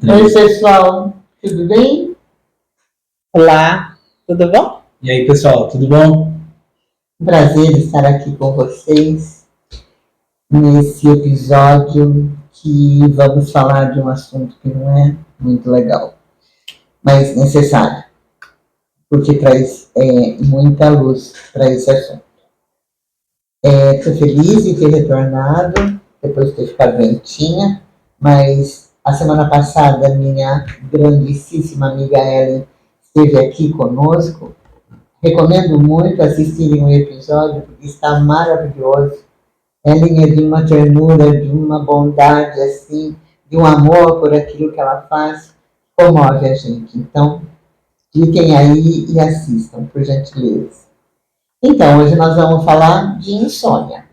Oi, pessoal, tudo bem? Olá, tudo bom? E aí, pessoal, tudo bom? Prazer estar aqui com vocês nesse episódio que vamos falar de um assunto que não é muito legal, mas necessário, porque traz muita luz para esse assunto. Estou feliz de ter retornado, depois de ter ficado doentinha, mas a semana passada minha grandíssima amiga Ellen esteve aqui conosco. Recomendo muito assistirem o episódio, porque está maravilhoso. Ellen é de uma ternura, de uma bondade, assim, de um amor por aquilo que ela faz, comove a gente. Então, cliquem aí e assistam, por gentileza. Então, hoje nós vamos falar de insônia.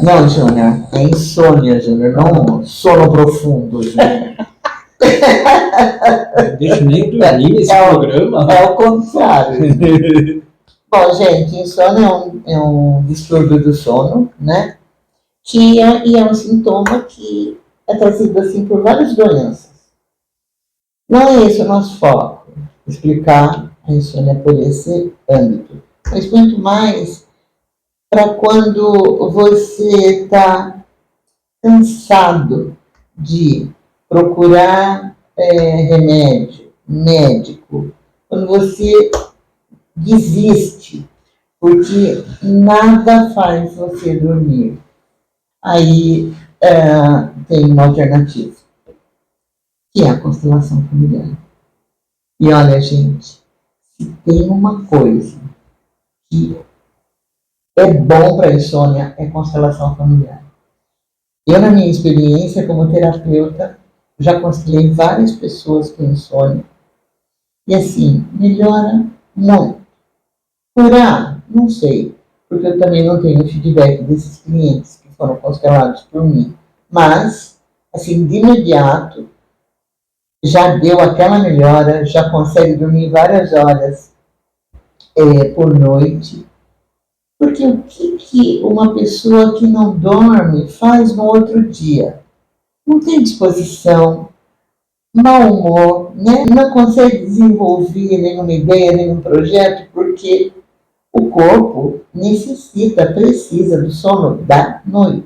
Não, Júnior, é insônia, Júnior, não sono profundo, Júnior. Não deixo nem dormir nesse programa. É o contrário. Bom, gente, insônia é um distúrbio do sono, né? E é um sintoma que é trazido assim por várias doenças. Não é esse o nosso foco, explicar a insônia por esse âmbito. Mas muito mais para quando você está cansado de procurar remédio, médico, quando você desiste, porque nada faz você dormir. Aí tem uma alternativa, que é a constelação familiar. E olha, gente, se tem uma coisa que é bom para a insônia, é constelação familiar. Eu, na minha experiência como terapeuta, já constelei várias pessoas com insônia. E assim, melhora muito. Curar? Não sei, porque eu também não tenho feedback desses clientes que foram constelados por mim. Mas, assim, de imediato, já deu aquela melhora, já consegue dormir várias horas por noite. Porque o que uma pessoa que não dorme faz no outro dia? Não tem disposição, mau humor, né? Não consegue desenvolver nenhuma ideia, nenhum projeto, porque o corpo precisa do sono da noite.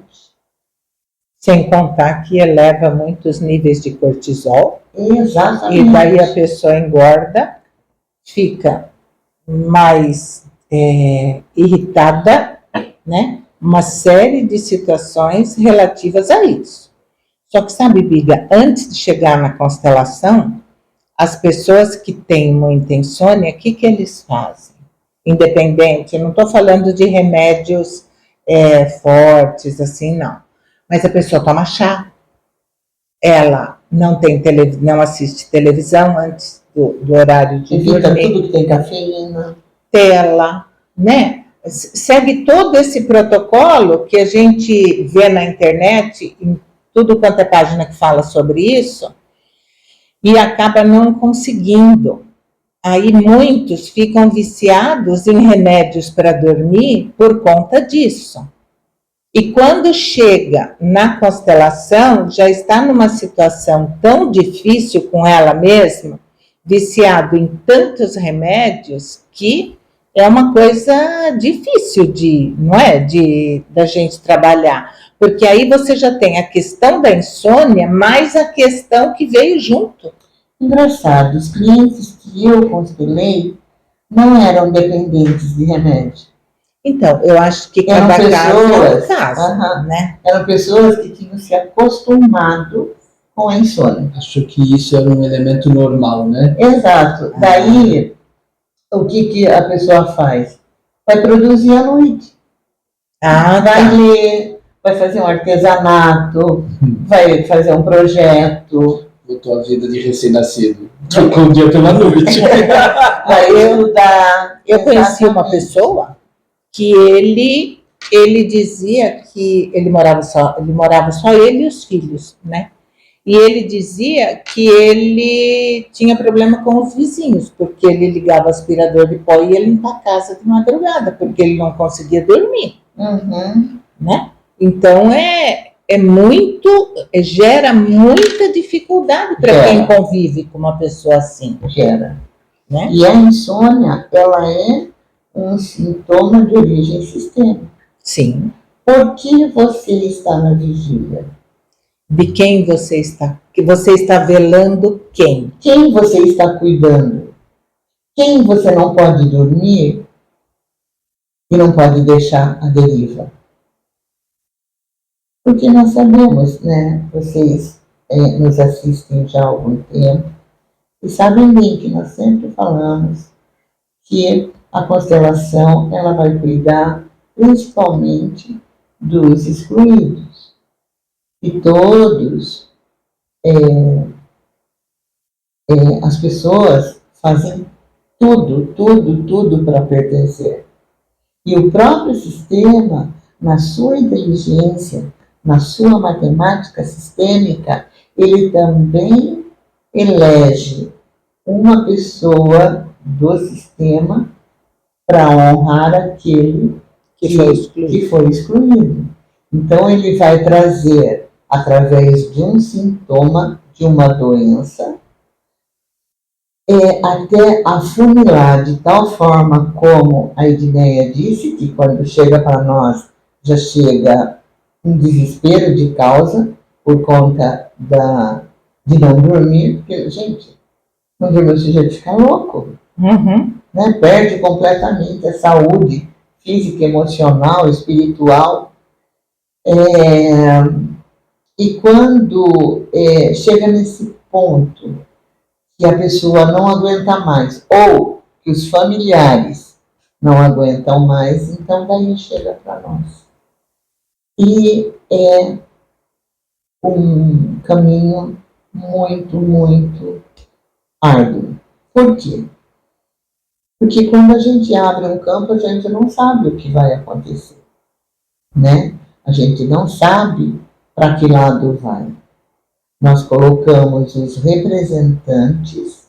Sem contar que eleva muitos níveis de cortisol. Exatamente. E daí a pessoa engorda, fica mais irritada, né? Uma série de situações relativas a isso. Só que sabe, Biga, antes de chegar na constelação, as pessoas que têm muita insônia, o que eles fazem? Independente, eu não estou falando de remédios fortes, assim, não. Mas a pessoa toma chá, ela não assiste televisão antes do horário de evita dormir. Tudo que tem cafeína. Tela, né? Segue todo esse protocolo que a gente vê na internet, em tudo quanto é página que fala sobre isso, e acaba não conseguindo. Aí muitos ficam viciados em remédios para dormir por conta disso. E quando chega na constelação, já está numa situação tão difícil com ela mesma, viciado em tantos remédios, que é uma coisa difícil não é? Da gente trabalhar. Porque aí você já tem a questão da insônia, mais a questão que veio junto. Engraçado, os clientes que eu constelei não eram dependentes de remédio. Então, eu acho que cada caso é um caso, né? Eram pessoas que tinham se acostumado com a insônia. Acho que isso era um elemento normal, né? Exato. Daí, o que a pessoa faz? Vai produzir à noite. Vai ler, vai fazer um artesanato, vai fazer um projeto. Botou a vida de recém-nascido. Trocou o dia pela noite. Vai estudar. Eu conheci uma pessoa que ele dizia que ele morava só ele e os filhos, né? E ele dizia que ele tinha problema com os vizinhos, porque ele ligava o aspirador de pó e ele limpar a casa de madrugada, porque ele não conseguia dormir. Uhum. Né? Então, é gera muita dificuldade para Gera. quem convive com uma pessoa assim, Gera. né? E a insônia, ela é um sintoma de origem sistêmica. Sim. Por que você está na vigília? De quem você está? Que você está velando quem? Quem você está cuidando? Quem você não pode dormir e não pode deixar à deriva? Porque nós sabemos, né? Vocês nos assistem já há algum tempo e sabem bem que nós sempre falamos que a constelação ela vai cuidar principalmente dos excluídos. E todos, as pessoas fazem tudo para pertencer. E o próprio sistema, na sua inteligência, na sua matemática sistêmica, ele também elege uma pessoa do sistema para honrar aquele Que foi excluído. Então, ele vai trazer, através de um sintoma, de uma doença, até afunilar de tal forma como a Edneia disse, que quando chega para nós, já chega um desespero de causa, por conta de não dormir, porque, gente, não dormir, você já fica louco. Uhum. Né? Perde completamente a saúde física, emocional, espiritual. E quando chega nesse ponto que a pessoa não aguenta mais, ou que os familiares não aguentam mais, então daí chega para nós. E é um caminho muito árduo. Por quê? Porque quando a gente abre um campo, a gente não sabe o que vai acontecer, né? A gente não sabe para que lado vai. Nós colocamos os representantes,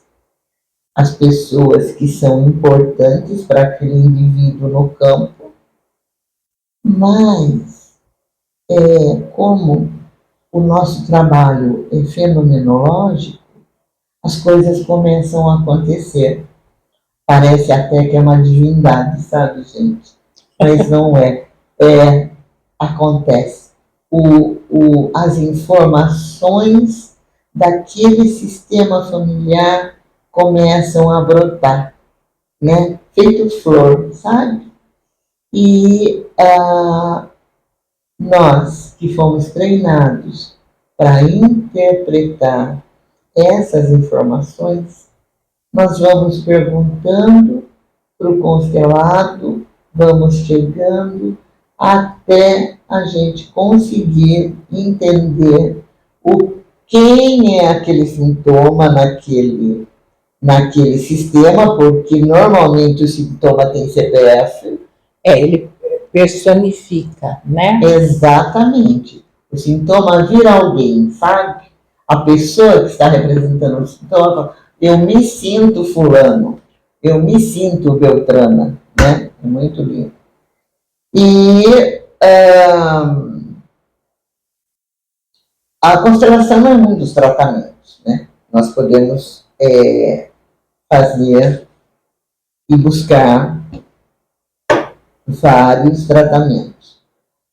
as pessoas que são importantes para aquele indivíduo no campo, mas como o nosso trabalho é fenomenológico, as coisas começam a acontecer. Parece até que é uma divindade, sabe, gente? Mas não é. Acontece. As informações daquele sistema familiar começam a brotar, né? Feito flor, sabe? E nós que fomos treinados para interpretar essas informações, nós vamos perguntando para o constelado, vamos chegando até a gente conseguir entender quem é aquele sintoma naquele sistema, porque normalmente o sintoma tem CPF. Ele personifica, né? Exatamente. O sintoma vira alguém, sabe? A pessoa que está representando o sintoma, eu me sinto fulano, eu me sinto Beltrana, né? É muito lindo. E a constelação não é um dos tratamentos, né? Nós podemos fazer e buscar vários tratamentos,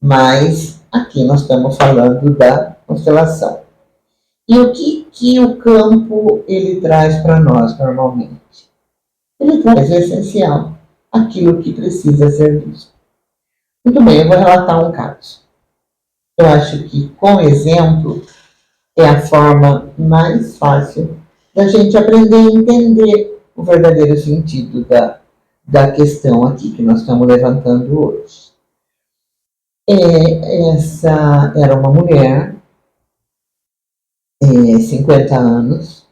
mas aqui nós estamos falando da constelação. E o que o campo ele traz para nós normalmente? Ele traz o essencial, aquilo que precisa ser visto. Muito bem, eu vou relatar um caso. Eu acho que, com exemplo, é a forma mais fácil da gente aprender a entender o verdadeiro sentido da questão aqui que nós estamos levantando hoje. Essa era uma mulher, 50 anos,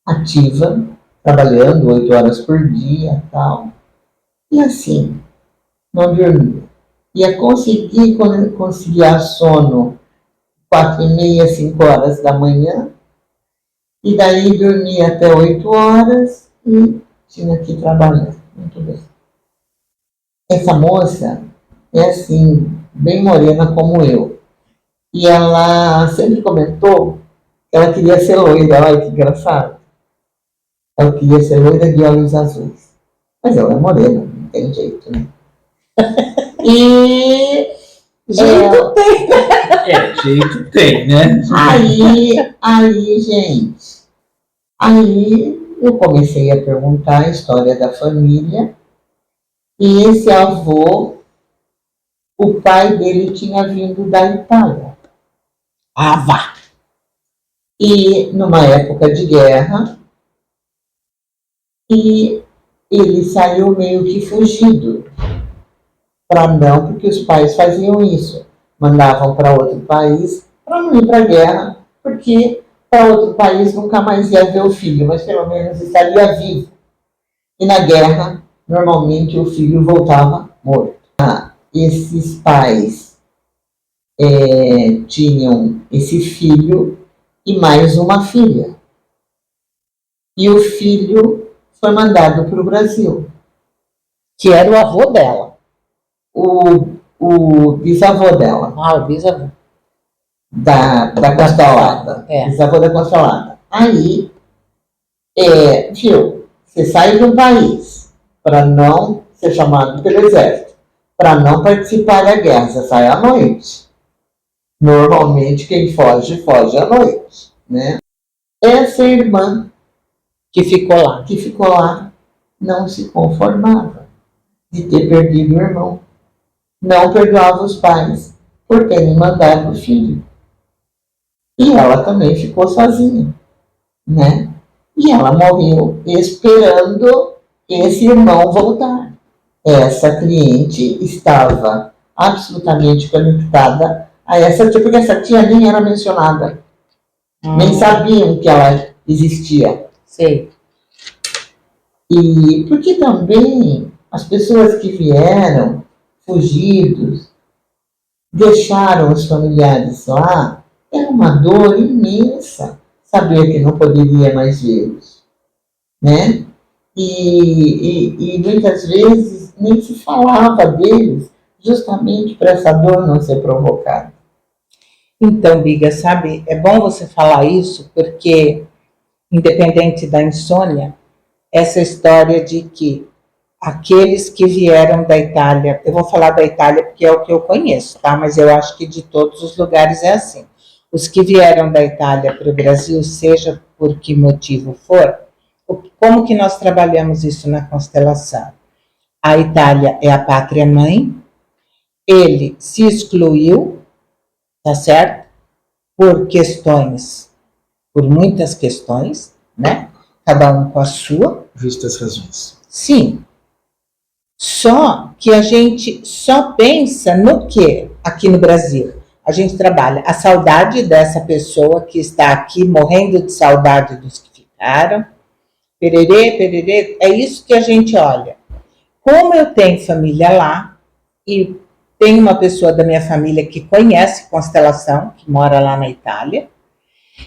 ativa, trabalhando 8 horas por dia, tal, e assim, não dormia. Ia conseguir conciliar sono 4h30, 5 horas da manhã, e daí dormia até 8 horas e tinha que trabalhar. Muito bem. Essa moça é assim, bem morena como eu. E ela sempre comentou que ela queria ser loira, olha que engraçado. Ela queria ser loira de olhos azuis. Mas ela é morena, não tem jeito, né? E Jeito tem. Jeito tem, né? aí, gente, aí eu comecei a perguntar a história da família e esse avô, o pai dele tinha vindo da Itália. Ah, vá. E numa época de guerra, e ele saiu meio que fugido. Para não, porque os pais faziam isso. Mandavam para outro país para não ir para a guerra, porque para outro país nunca mais ia ver o filho, mas pelo menos estaria vivo. E na guerra, normalmente o filho voltava morto. Esses pais tinham esse filho e mais uma filha. E o filho foi mandado para o Brasil. Que era o avô dela. O bisavô dela. Ah, o bisavô. Da Constelada. É. Bisavô da Constelada. Aí, viu, você sai de um país para não ser chamado pelo exército, para não participar da guerra, você sai à noite. Normalmente quem foge, foge à noite, né? Essa irmã Que ficou lá, não se conformava de ter perdido o irmão. Não perdoava os pais por terem mandado o filho. E ela também ficou sozinha, né? E ela morreu esperando esse irmão voltar. Essa cliente estava absolutamente conectada a essa tia, porque essa tia nem era mencionada. Nem sabiam que ela existia. Sei. E porque também as pessoas que vieram fugidos, deixaram os familiares lá, é uma dor imensa saber que não poderia mais vê-los, né? E muitas vezes nem se falava deles, justamente para essa dor não ser provocada. Então, Biga, sabe, é bom você falar isso, porque, independente da insônia, essa história de que aqueles que vieram da Itália, eu vou falar da Itália porque é o que eu conheço, tá? Mas eu acho que de todos os lugares é assim. Os que vieram da Itália para o Brasil, seja por que motivo for, como que nós trabalhamos isso na constelação? A Itália é a pátria-mãe, ele se excluiu, tá certo? Por muitas questões, né? Cada um com a sua. Justas razões. Sim. Só que a gente só pensa no quê aqui no Brasil? A gente trabalha a saudade dessa pessoa que está aqui morrendo de saudade dos que ficaram. Pererê, pererê, é isso que a gente olha. Como eu tenho família lá e tem uma pessoa da minha família que conhece constelação, que mora lá na Itália,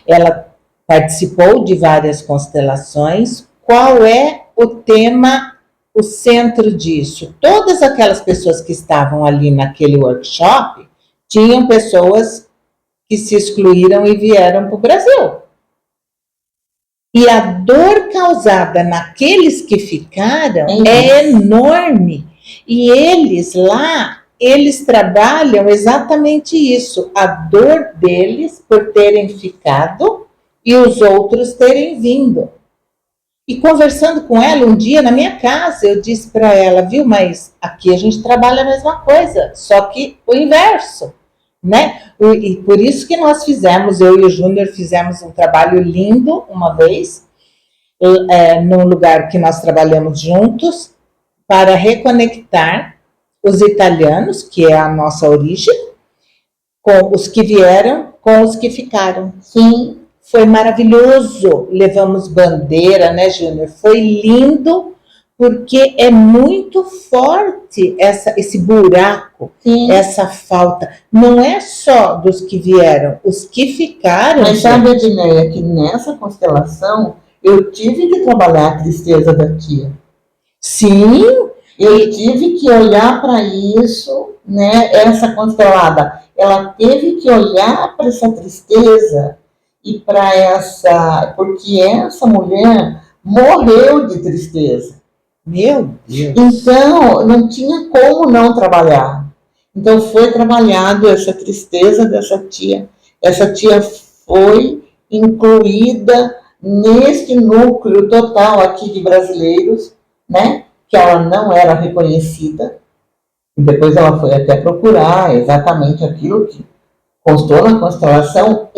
ela participou de várias constelações. Qual é o tema, o centro disso? Todas aquelas pessoas que estavam ali naquele workshop tinham pessoas que se excluíram e vieram para o Brasil. E a dor causada naqueles que ficaram é enorme. E eles lá, eles trabalham exatamente isso, a dor deles por terem ficado e os outros terem vindo. E conversando com ela um dia na minha casa, eu disse para ela, viu, mas aqui a gente trabalha a mesma coisa, só que o inverso, né? E por isso que nós fizemos, eu e o Júnior fizemos um trabalho lindo uma vez, num lugar que nós trabalhamos juntos, para reconectar os italianos, que é a nossa origem, com os que vieram, com os que ficaram. Sim, foi maravilhoso. Levamos bandeira, né, Júnior? Foi lindo, porque é muito forte esse buraco, sim, essa falta. Não é só dos que vieram, os que ficaram. Mas sabe, Edneia, que nessa constelação eu tive que trabalhar a tristeza da tia. Sim. Eu tive que olhar para isso, né, essa constelada, ela teve que olhar para essa tristeza e para essa, porque essa mulher morreu de tristeza. Meu Deus. Então, não tinha como não trabalhar. Então, foi trabalhado essa tristeza dessa tia. Essa tia foi incluída neste núcleo total aqui de brasileiros, né? Que ela não era reconhecida. E depois ela foi até procurar exatamente aquilo que constou na constelação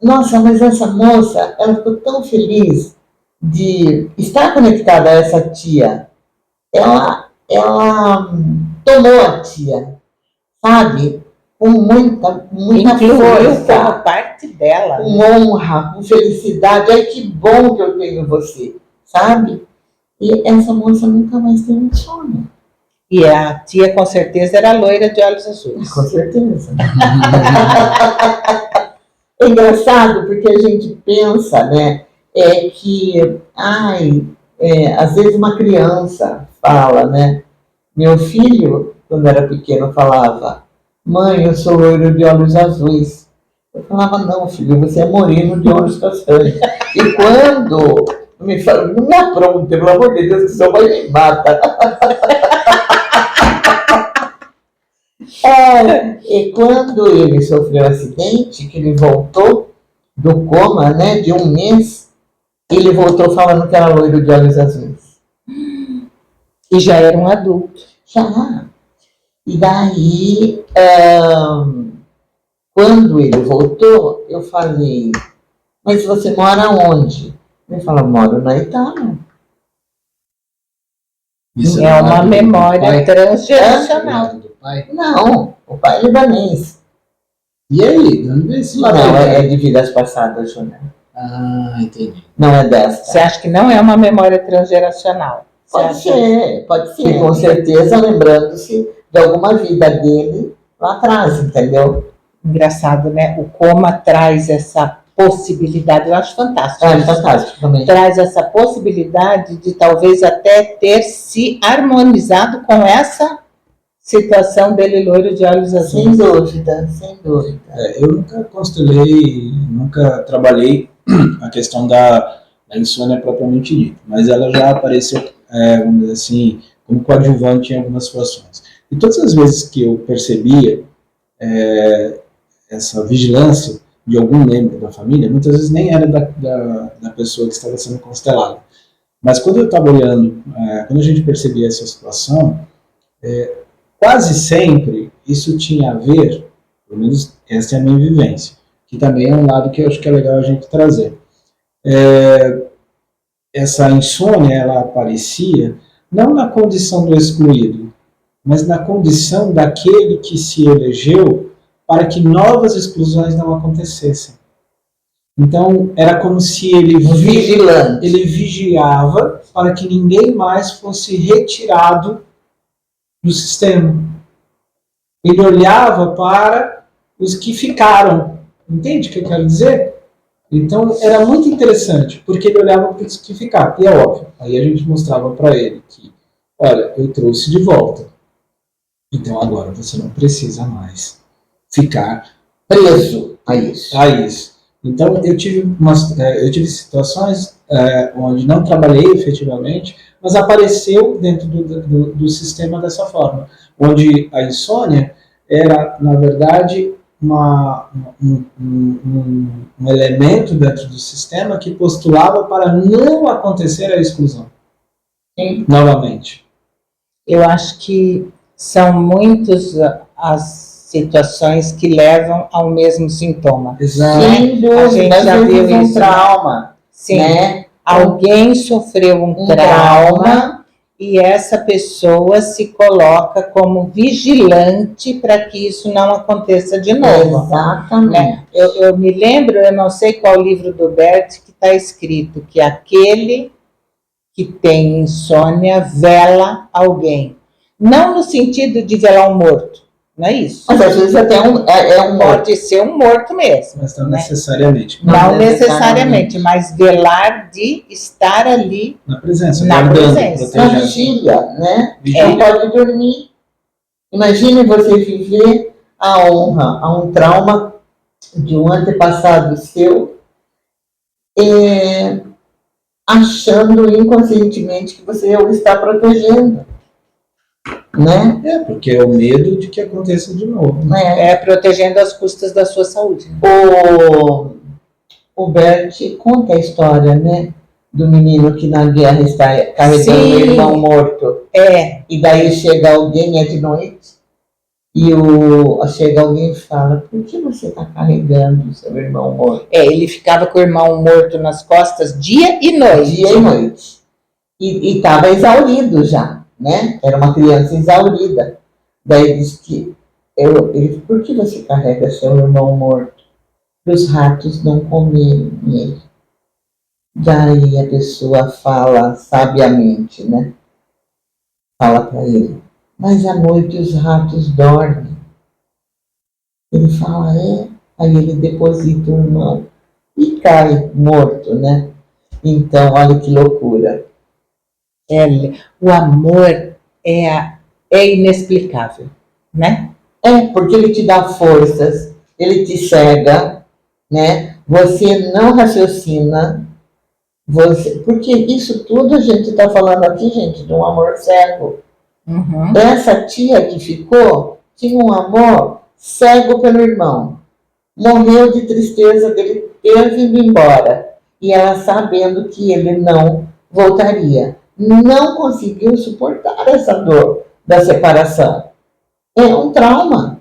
nossa, mas essa moça, ela ficou tão feliz de estar conectada a essa tia. Ela tomou a tia, sabe? Com muita Incluiu força, como parte dela. com honra, com felicidade. Ai, que bom que eu tenho você, sabe? E essa moça nunca mais teve insônia. E a tia, com certeza, era loira de olhos azuis. Com certeza. É engraçado porque a gente pensa, né, que, às vezes uma criança fala, né, meu filho, quando era pequeno, falava, mãe, eu sou loiro de olhos azuis. Eu falava, não, filho, você é moreno de olhos castanhos. E quando me fala, não me apronte, pelo amor de Deus, que seu pai me mata. E quando ele sofreu um acidente, que ele voltou do coma, né, de 1 mês, ele voltou falando que era loiro de olhos azuis. E já era um adulto. Já. E daí, quando ele voltou, eu falei, mas você mora onde? Ele falou, moro na Itália. Isso É uma memória pai? transgeracional. Do pai? Não, o pai é libanês. E aí? Não vê esse lado. Não, é de vidas passadas, Júnior. Ah, entendi. Não é desta. Você acha que não é uma memória transgeracional? Pode ser, pode ser. E com certeza lembrando-se de alguma vida dele lá atrás, entendeu? Engraçado, né? O coma traz essa possibilidade, eu acho fantástico. É fantástico também. Traz essa possibilidade de talvez até ter se harmonizado com essa situação dele loiro de olhos azuis. Sem dúvida, sem dúvida. Eu nunca constelei, nunca trabalhei a questão da insônia propriamente dita, mas ela já apareceu, vamos dizer assim, como coadjuvante em algumas situações. E todas as vezes que eu percebia essa vigilância de algum membro da família, muitas vezes nem era da pessoa que estava sendo constelada. Mas quando eu estava olhando, quando a gente percebia essa situação, quase sempre isso tinha a ver, pelo menos essa é a minha vivência, que também é um lado que eu acho que é legal a gente trazer. Essa insônia, ela aparecia não na condição do excluído, mas na condição daquele que se elegeu para que novas exclusões não acontecessem. Então, era como se ele vigiava para que ninguém mais fosse retirado do sistema. Ele olhava para os que ficaram. Entende o que eu quero dizer? Então, era muito interessante, porque ele olhava para os que ficaram. E é óbvio, aí a gente mostrava para ele que, olha, eu trouxe de volta. Então, agora você não precisa mais ficar preso a isso. Então, eu tive situações onde não trabalhei efetivamente, mas apareceu dentro do sistema dessa forma, onde a insônia era, na verdade, um elemento dentro do sistema que postulava para não acontecer a exclusão. Sim. Novamente. Eu acho que são muitas as situações que levam ao mesmo sintoma. Exato. Sem dúvida, A gente já viu um isso. trauma. Sim. Né? Alguém sofreu um trauma e essa pessoa se coloca como vigilante para que isso não aconteça de novo. Exatamente. Né? Eu me lembro, eu não sei qual livro do Bert que está escrito, que aquele que tem insônia vela alguém. Não no sentido de velar um morto, não é isso? Mas às vezes até um morto. Pode ser um morto mesmo. Mas não né? necessariamente. Não necessariamente, mas velar de estar ali Na presença. Na guardando, presença. Na protegendo. vigília, né? Vigília. Não pode dormir. Imagine você viver a honra a um trauma de um antepassado seu, achando inconscientemente que você o está protegendo, né? Porque é o medo de que aconteça de novo. né? protegendo às custas da sua saúde. O Bert conta a história, né? Do menino que na guerra está carregando Sim. o irmão morto. E daí chega alguém, é de noite, e chega alguém e fala: por que você está carregando o seu irmão morto? Ele ficava com o irmão morto nas costas dia e noite. Dia e noite. E estava exaurido já, né? Era uma criança exaurida. Daí ele disse que, por que você carrega seu irmão morto? Para os ratos não comerem ele. Daí a pessoa fala sabiamente, né? Fala para ele: mas à noite os ratos dormem. Ele fala: Aí ele deposita o irmão e cai morto, né? Então, olha que loucura. O amor é inexplicável, né? Porque ele te dá forças, ele te cega, né? Você não raciocina, porque isso tudo a gente está falando aqui, gente, de um amor cego. Uhum. Essa tia que ficou tinha um amor cego pelo irmão. Morreu de tristeza dele ter vindo embora. E ela sabendo que ele não voltaria. Não conseguiu suportar essa dor da separação. É um trauma.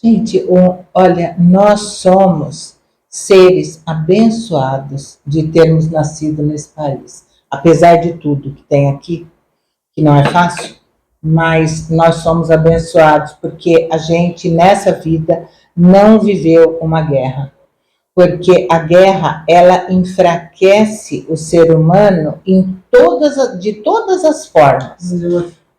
Gente, olha, nós somos seres abençoados de termos nascido nesse país. Apesar de tudo que tem aqui, que não é fácil, mas nós somos abençoados porque a gente, nessa vida, não viveu uma guerra. Porque a guerra, ela enfraquece o ser humano de todas as formas.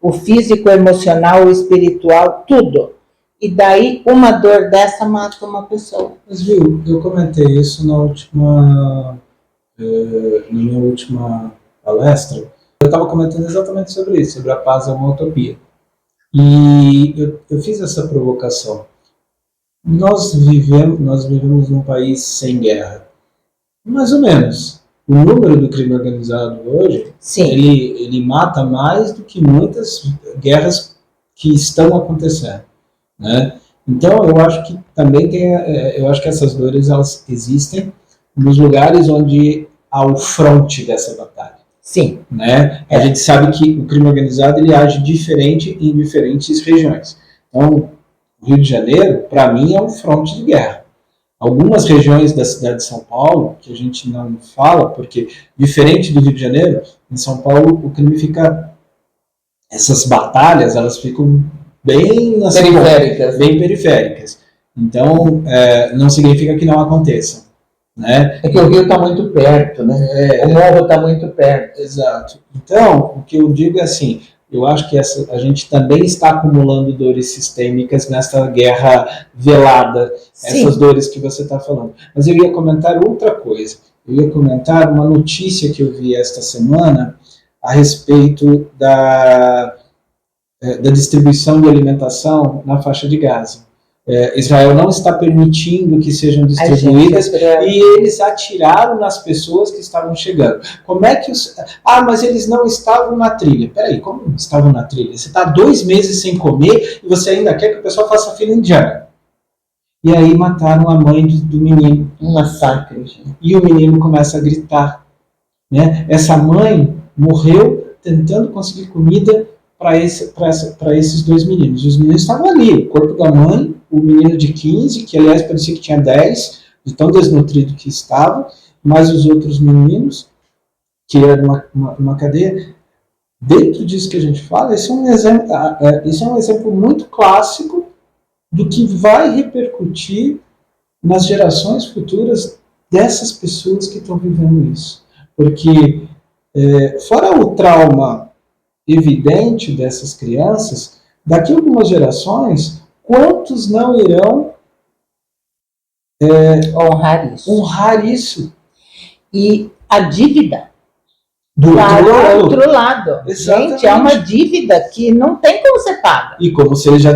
O físico, o emocional, o espiritual, tudo. E daí, uma dor dessa mata uma pessoa. Mas viu, eu comentei isso na minha última palestra. Eu estava comentando exatamente sobre isso, sobre a paz é uma utopia. E eu fiz essa provocação. Nós vivemos num país sem guerra. Mais ou menos. O número do crime organizado hoje, ele mata mais do que muitas guerras que estão acontecendo, né? Então, eu acho que também eu acho que essas dores, elas existem nos lugares onde há o fronte dessa batalha. Sim. Né? A gente sabe que o crime organizado, ele age diferente em diferentes regiões. Então, o Rio de Janeiro, para mim, é um fronte de guerra. Algumas regiões da cidade de São Paulo, que a gente não fala, porque, diferente do Rio de Janeiro, em São Paulo, o crime fica... Essas batalhas, elas ficam bem periféricas. Bem periféricas. Então, não significa que não aconteçam. Né? É que o rio está muito perto, né? O morro está muito perto. Exato. Então, o que eu digo é assim, eu acho que a gente também está acumulando dores sistêmicas nessa guerra velada, essas dores que você está falando. Mas eu ia comentar outra coisa. Eu ia comentar uma notícia que eu vi esta semana a respeito da distribuição de alimentação na faixa de Gaza. Israel não está permitindo que sejam distribuídas e eles atiraram nas pessoas que estavam chegando. Como é que mas eles não estavam na trilha. Peraí, como estavam na trilha? Você está 2 meses sem comer e você ainda quer que o pessoal faça fila indiana. E aí mataram a mãe do menino. Um massacre. E o menino começa a gritar. Né? Essa mãe morreu tentando conseguir comida para esses 2 meninos. Os meninos estavam ali, o corpo da mãe, o menino de 15, que aliás parecia que tinha 10, de tão desnutrido que estava, mais os outros meninos, que era uma cadeia. Dentro disso que a gente fala, esse é um exemplo muito clássico do que vai repercutir nas gerações futuras dessas pessoas que estão vivendo isso. Porque, fora o trauma evidente dessas crianças, daqui a algumas gerações, quantos não irão Honrar isso. honrar isso? E a dívida Do para outro o lado. outro lado. Exatamente. Gente, é uma dívida que não tem como ser paga. E como se ele já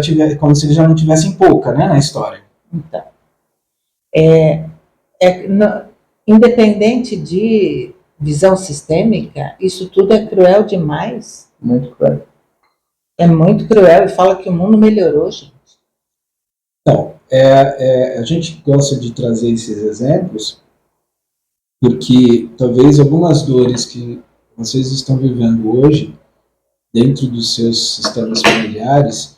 não tivessem pouca, né, na história. Então, independente de visão sistêmica, isso tudo é cruel demais. Muito claro. É muito cruel e fala que o mundo melhorou, gente. Então, a gente gosta de trazer esses exemplos porque talvez algumas dores que vocês estão vivendo hoje dentro dos seus sistemas familiares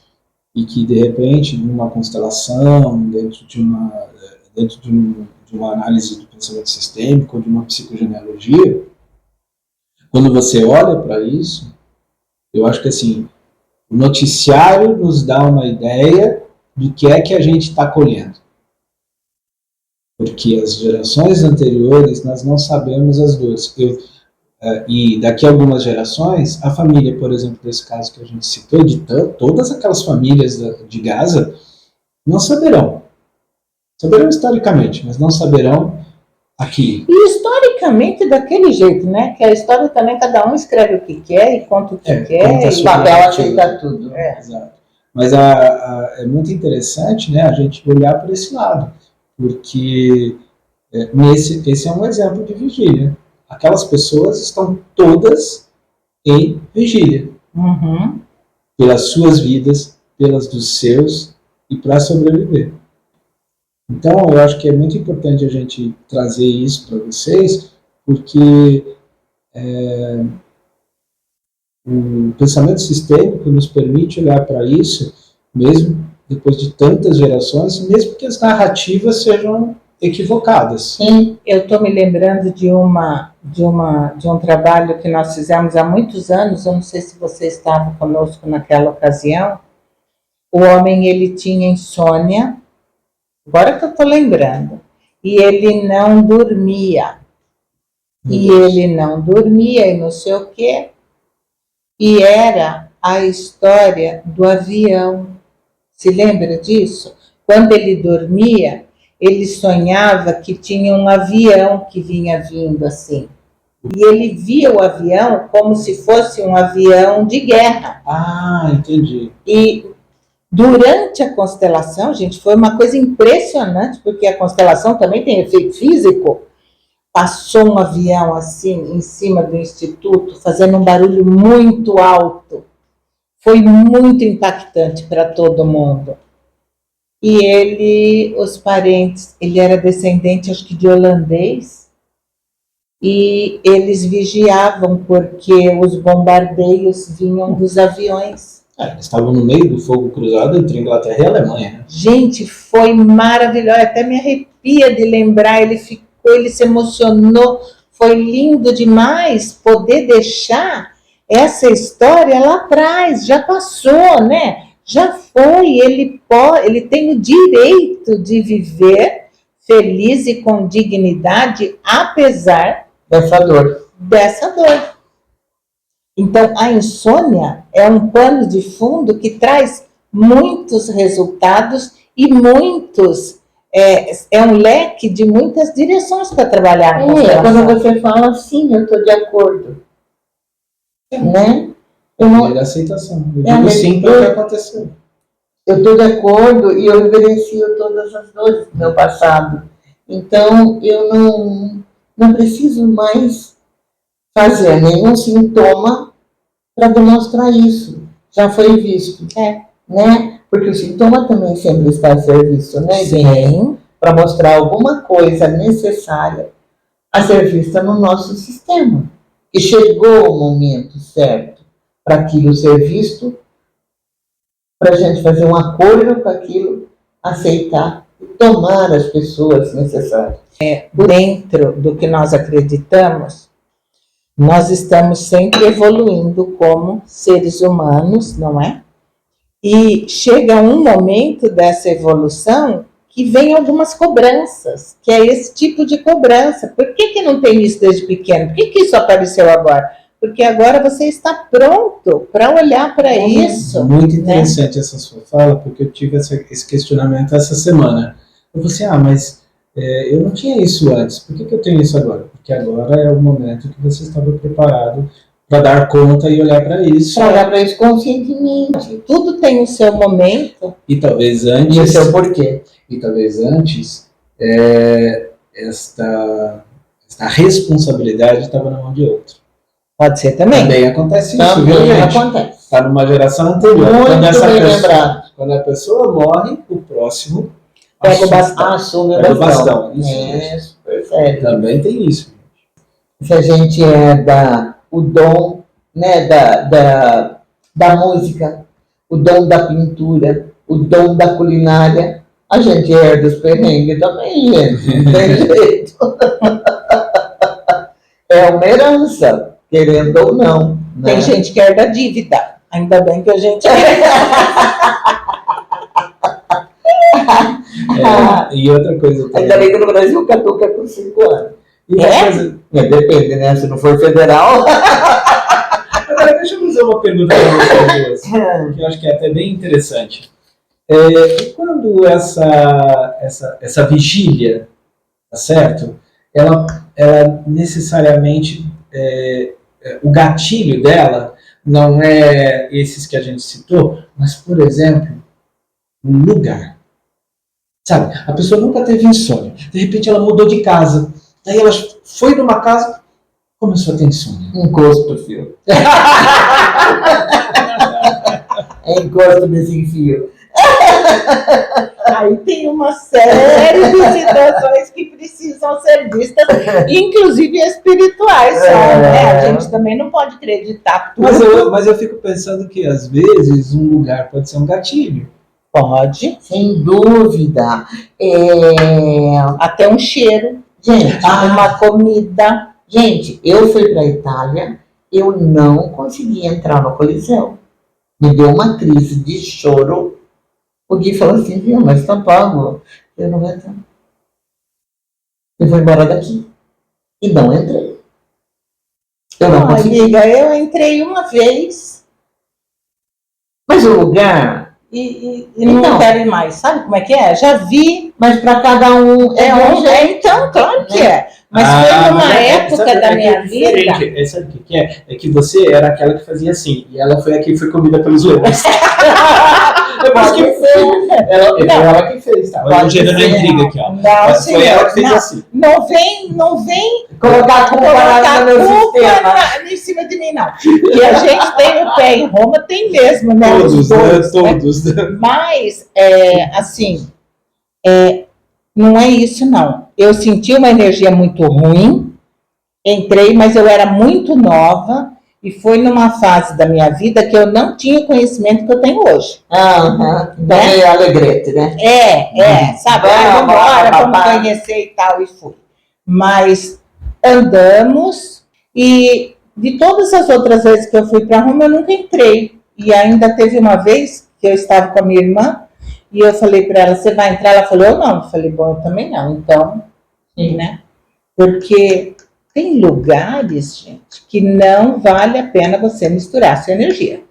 e que, de repente, numa constelação, dentro de uma análise do pensamento sistêmico, ou de uma psicogenealogia, quando você olha para isso, eu acho que assim, o noticiário nos dá uma ideia do que é que a gente está colhendo. Porque as gerações anteriores, nós não sabemos as dores. E daqui a algumas gerações, a família, por exemplo, desse caso que a gente citou, de todas aquelas famílias de Gaza, não saberão. Saberão historicamente, mas não saberão aqui. E historicamente daquele jeito, né? Que a história também, cada um escreve o que quer e conta o que quer. conta a E sua O papel narrativa. aceita tudo. Exato. Mas é muito interessante, né, a gente olhar por esse lado, porque esse é um exemplo de vigília. Aquelas pessoas estão todas em vigília, Uhum. pelas suas vidas, pelas dos seus, e para sobreviver. Então, eu acho que é muito importante a gente trazer isso para vocês, porque o pensamento sistêmico nos permite olhar para isso, mesmo depois de tantas gerações, mesmo que as narrativas sejam equivocadas. Sim, eu estou me lembrando de um trabalho que nós fizemos há muitos anos, eu não sei se você estava conosco naquela ocasião. O homem, ele tinha insônia, agora que eu estou lembrando, e ele não dormia. E não sei o quê. E era a história do avião. Se lembra disso? Quando ele dormia, ele sonhava que tinha um avião que vinha vindo assim. E ele via o avião como se fosse um avião de guerra. Ah, entendi. E durante a constelação, gente, foi uma coisa impressionante, porque a constelação também tem efeito físico. Passou um avião assim, em cima do instituto, fazendo um barulho muito alto. Foi muito impactante para todo mundo. E os parentes, ele era descendente, acho que de holandês, e eles vigiavam porque os bombardeios vinham dos aviões. Eles estavam no meio do fogo cruzado entre Inglaterra e Alemanha, né? Gente, foi maravilhoso, até me arrepia de lembrar, ele se emocionou, foi lindo demais poder deixar essa história lá atrás, já passou, né? Já foi, ele tem o direito de viver feliz e com dignidade, apesar Dessa dor. dessa dor. Então, a insônia é um pano de fundo que traz muitos resultados e muitos... É um leque de muitas direções para trabalhar na constelação. Quando você fala assim, eu estou de acordo. Né? Eu não, De aceitação. Eu digo sim para o que aconteceu. eu estou de acordo e eu vivencio todas as dores do meu passado. Então, eu não preciso mais fazer nenhum sintoma para demonstrar isso. Já foi visto. Né? Porque o sintoma também sempre está a ser visto, né? Sim. Para mostrar alguma coisa necessária a ser vista no nosso sistema. E chegou o momento certo para aquilo ser visto, para a gente fazer um acordo com aquilo, aceitar e tomar as pessoas necessárias. Dentro do que nós acreditamos, nós estamos sempre evoluindo como seres humanos, não é? E chega um momento dessa evolução que vem algumas cobranças, que é esse tipo de cobrança. Por que não tem isso desde pequeno? Por que isso apareceu agora? porque agora você está pronto para olhar para isso. Muito interessante essa sua fala, porque eu tive esse questionamento essa semana. Eu falei assim, mas eu não tinha isso antes, por que eu tenho isso agora? Porque agora é o momento que você estava preparado para dar conta e olhar para isso. Para olhar para isso conscientemente. Tudo tem o seu momento. E talvez antes... E o seu porquê. E talvez antes, esta responsabilidade estava na mão de outro. Pode ser também. Também acontece isso, Também viu, gente? acontece. Está numa geração anterior. Muito bem lembrado. Quando a pessoa morre, o próximo Pega o bastão. Assume pega o o bastão. Isso. Perfeito. Também tem isso. Se a gente o dom, né, da música, o dom da pintura, o dom da culinária, a gente herda os perrengues também, gente. Não tem jeito. É uma herança, querendo ou não. Né? Tem gente que herda dívida. Ainda bem que a gente... E outra coisa também. Ainda bem que no Brasil catuca com 5 anos. E outra coisa, Depende, né? Se não for federal. agora, deixa eu fazer uma pergunta para vocês duas, que eu acho que é até bem interessante. Quando essa vigília, tá certo? Ela necessariamente, o gatilho dela não é esses que a gente citou, mas, por exemplo, um lugar. Sabe, a pessoa nunca teve insônia. De repente ela mudou de casa. Daí ela foi numa casa, começou a ter insônia. Encosto, filho. É encosto desse fio. Aí tem uma série de situações que precisam ser vistas, inclusive espirituais, né? A gente também não pode acreditar tudo. Mas eu fico pensando que, às vezes, um lugar pode ser um gatilho. Pode. Sem dúvida. Até um cheiro, Gente, uma comida. gente, eu fui para a Itália, eu não consegui entrar no Coliseu. Me deu uma crise de choro. O Gui falou assim, viu, mas tá pago. Eu não vou entrar. Eu vou embora daqui. E não entrei. Eu não consegui. Amiga, eu entrei uma vez Mas o lugar, e Então. não quero ir mais. Sabe como é que é? Já vi. mas para cada um de um jeito. Então, claro que é. Mas foi numa época da minha vida. Sabe o que é? É que você era aquela que fazia assim, e ela foi a que foi comida pelos lobos. Pode ser. Ela que fez, tá? Olha, gerando ser. intriga aqui, ó. Não, Mas foi senhor, ela que fez não. assim. Não vem Colocar a culpa colocar no meu culpa sistema. em cima de mim, não. E a gente tem o pé em Roma, tem mesmo, né? Todos, Os né? dois, né? Todos. Mas, assim, não é isso, não. Eu senti uma energia muito ruim, entrei, mas eu era muito nova e foi numa fase da minha vida que eu não tinha o conhecimento que eu tenho hoje. Aham. Né? É alegrete, né? Sabe? Vamos, Vamos embora, vamos papai. conhecer e tal, e fui. Mas andamos e de todas as outras vezes que eu fui para Roma, eu nunca entrei. E ainda teve uma vez que eu estava com a minha irmã e eu falei para ela, você vai entrar? Ela falou, eu não. Eu falei, bom, eu também não. Então, né? Porque tem lugares, gente, que não vale a pena você misturar sua energia.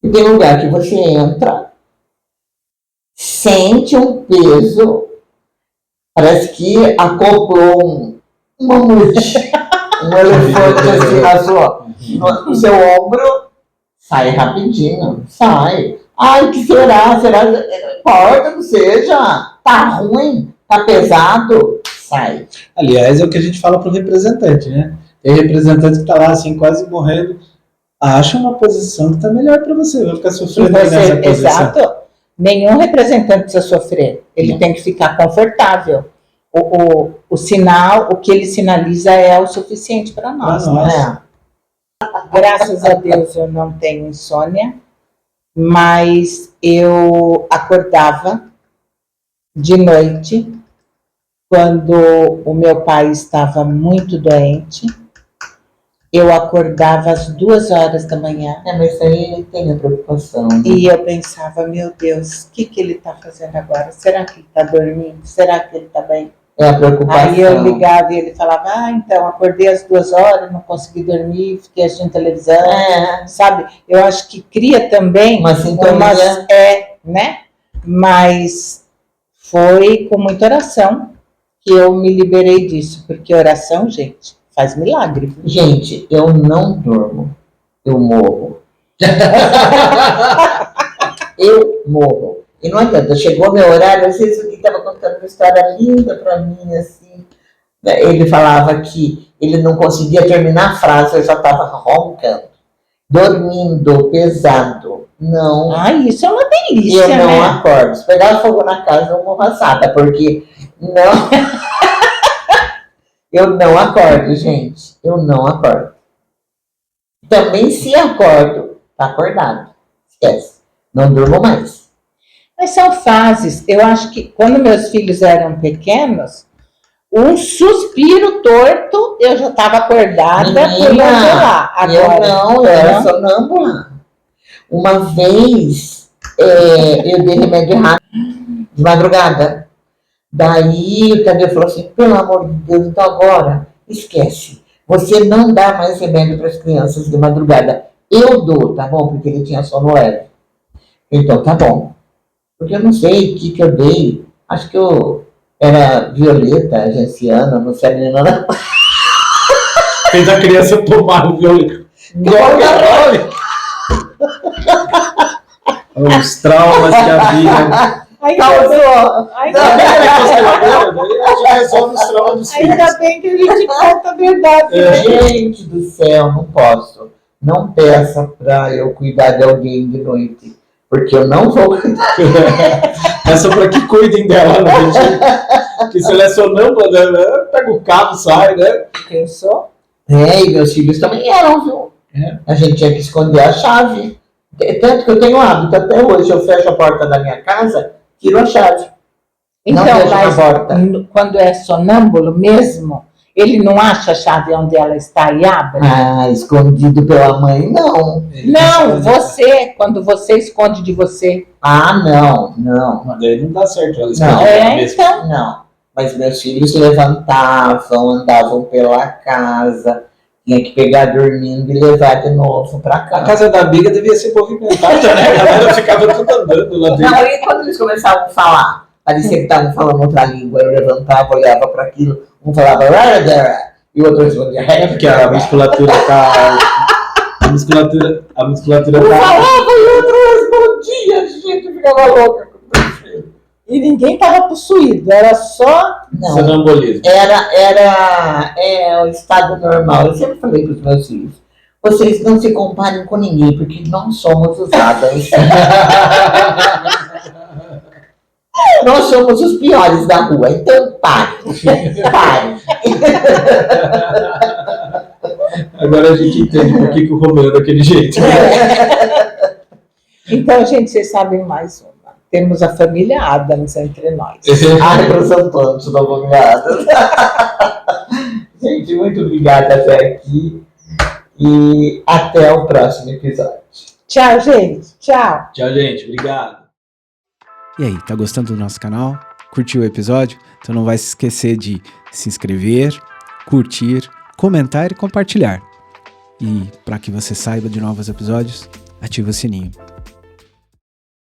E tem lugar que você entra, sente um peso, parece que acoplou um mamute, um elefante assim no seu ombro, sai rapidinho, sai. Ai, que será? Será? Não importa, não seja. Tá ruim, tá pesado, sai. Aliás, é o que a gente fala pro representante, né? Tem representante que tá lá, assim, quase morrendo. Acha uma posição que tá melhor para você. Vai ficar sofrendo nessa posição. Exato. Nenhum representante precisa sofrer. Ele tem que ficar confortável. O sinal, o que ele sinaliza é o suficiente para nós. Né? Graças a Deus eu não tenho insônia, mas eu acordava de noite quando o meu pai estava muito doente. Eu acordava às 2h da manhã. Mas aí tem a preocupação. Né? E eu pensava, meu Deus, o que ele está fazendo agora? Será que ele está dormindo? Será que ele está bem? É a preocupação. Aí eu ligava e ele falava, então, acordei às 2 horas, não consegui dormir, fiquei assistindo televisão, sabe? Eu acho que cria também Uma sintonia. né? Mas foi com muita oração que eu me liberei disso, porque oração, gente, faz milagre. Gente, eu não durmo, eu morro. Eu morro. E não adianta, chegou meu horário, às vezes o Gui estava contando uma história linda para mim, assim. Ele falava que ele não conseguia terminar a frase, eu já estava roncando, dormindo, pesado. Não. Isso é uma delícia, eu não né? acordo. Se pegar fogo na casa, eu morro assada, porque não. Eu não acordo, gente. Eu não acordo. Também se acordo, tá acordado. Esquece. Não durmo mais. Mas são fases. Eu acho que quando meus filhos eram pequenos, um suspiro torto, eu já estava acordada por lá. Agora, eu era sonâmbula. Uma vez, eu dei remédio errado de madrugada. Daí o Tadeu falou assim, pelo amor de Deus, então agora, esquece. Você não dá mais remédio para as crianças de madrugada. Eu dou, tá bom? Porque ele tinha sono leve. Então, tá bom. Porque eu não sei o que eu dei. Acho que eu era violeta, genciana, não sei nem nada. Fez a criança tomar o violeta. Os traumas que a vida... Causou. Ainda bem que a gente conta a verdade. Gente do céu, não posso. Não peça para eu cuidar de alguém de noite. Porque eu não vou cuidar. Peça para que cuidem dela, né? Porque se ela é sonâmbula, né? Pega o cabo, sai, né? Pensou? E meus filhos também eram, viu? A gente tinha que esconder a chave. Tanto que eu tenho hábito até hoje. Eu fecho a porta da minha casa, tiro a chave. Então, mas quando é sonâmbulo mesmo, ele não acha a chave onde ela está e abre? Escondido pela mãe, não. Não, quando você esconde de você. Não. Mas daí não dá certo. Ela então. Não. Mas meus filhos levantavam, andavam pela casa, tinha que pegar dormindo e levar de novo para casa. A casa da amiga devia ser movimentada, né? A galera ficava tudo andando lá dentro. Não, e quando eles começavam a falar, parecia que estavam falando outra língua, eu levantava, olhava para aquilo, um falava e o outro respondia. Porque a musculatura tá... A musculatura tá... Um falava e o outro respondia, a gente ficava louca. E ninguém estava possuído, era só... sonambulismo. Era o estado normal. Eu sempre falei para os meus filhos, vocês não se comparem com ninguém, porque nós somos usadas. Nós somos os piores da rua, então pare. Agora a gente entende por que o Romeu é daquele jeito. Então, gente, vocês sabem mais uma. Temos a família Adams entre nós. Representantes da família Adams. Gente, muito obrigada até aqui. E até o próximo episódio. Tchau, gente. Tchau. Tchau, gente. Obrigado. E aí, tá gostando do nosso canal? Curtiu o episódio? Então não vai se esquecer de se inscrever, curtir, comentar e compartilhar. E para que você saiba de novos episódios, ativa o sininho.